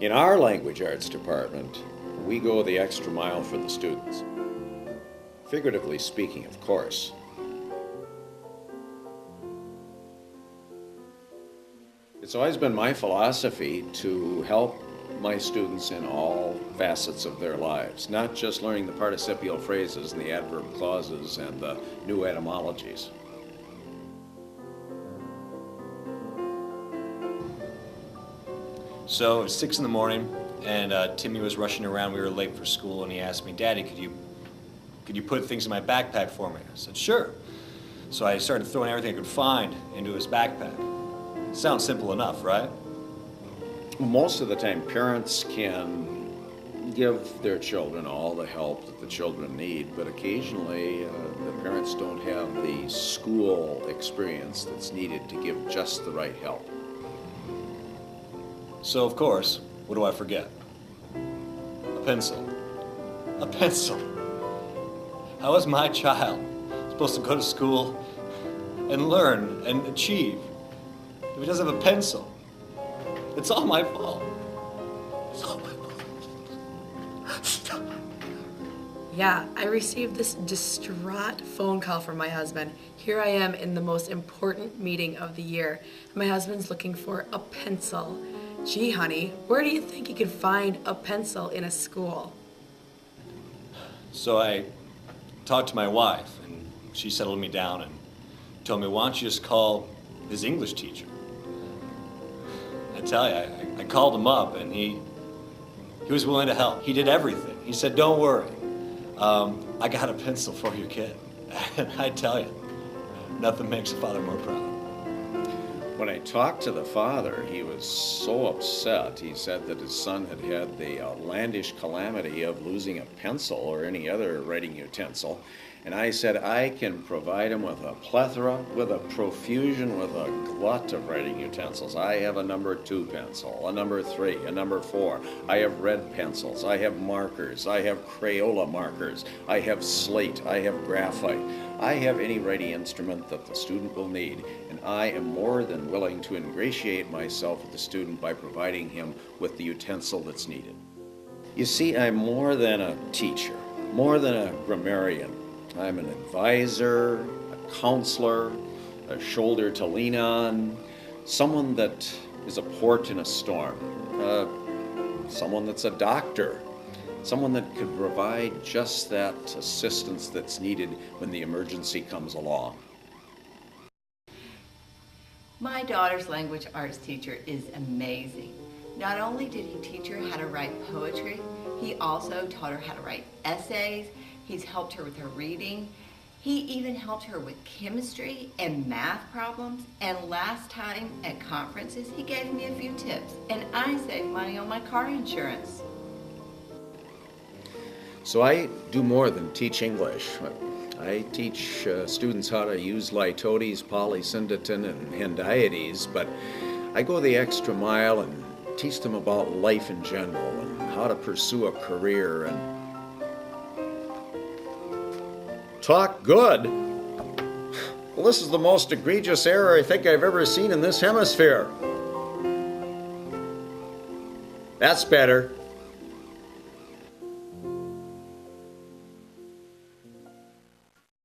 In our language arts department, we go the extra mile for the students. Figuratively speaking, of course. It's always been my philosophy to help my students in all facets of their lives, not just learning the participial phrases and the adverb clauses and the new etymologies. So it's 6 in the morning, and Timmy was rushing around. We were late for school, and he asked me, "Daddy, could you put things in my backpack for me?" I said, "Sure." So I started throwing everything I could find into his backpack. Sounds simple enough, right? Most of the time, parents can give their children all the help that the children need, but occasionally the parents don't have the school experience that's needed to give just the right help. So, of course, what do I forget? A pencil. A pencil. How is my child supposed to go to school and learn and achieve if he doesn't have a pencil? It's all my fault. It's all my fault. Yeah, I received this distraught phone call from my husband. Here I am in the most important meeting of the year. My husband's looking for a pencil. Gee, honey, where do you think you could find a pencil in a school? So I talked to my wife, and she settled me down and told me, "Why don't you just call his English teacher?" I tell you, I called him up, and he was willing to help. He did everything. He said, "Don't worry, I got a pencil for your kid." And I tell you, nothing makes a father more proud. When I talked to the father, he was so upset. He said that his son had had the outlandish calamity of losing a pencil or any other writing utensil. And I said, I can provide him with a plethora, with a profusion, with a glut of writing utensils. I have a number 2 pencil, a number 3, a number 4. I have red pencils, I have markers, I have Crayola markers, I have slate, I have graphite. I have any writing instrument that the student will need, and I am more than willing to ingratiate myself with the student by providing him with the utensil that's needed. You see, I'm more than a teacher, more than a grammarian. I'm an advisor, a counselor, a shoulder to lean on, someone that is a port in a storm, someone that's a doctor, someone that could provide just that assistance that's needed when the emergency comes along. My daughter's language arts teacher is amazing. Not only did he teach her how to write poetry, he also taught her how to write essays. He's helped her with her reading. He even helped her with chemistry and math problems. And last time at conferences, he gave me a few tips. And I saved money on my car insurance. So I do more than teach English. I teach students how to use litotes, polysyndeton, and hendiades, but I go the extra mile and teach them about life in general and how to pursue a career and talk good. Well, this is the most egregious error I think I've ever seen in this hemisphere. That's better.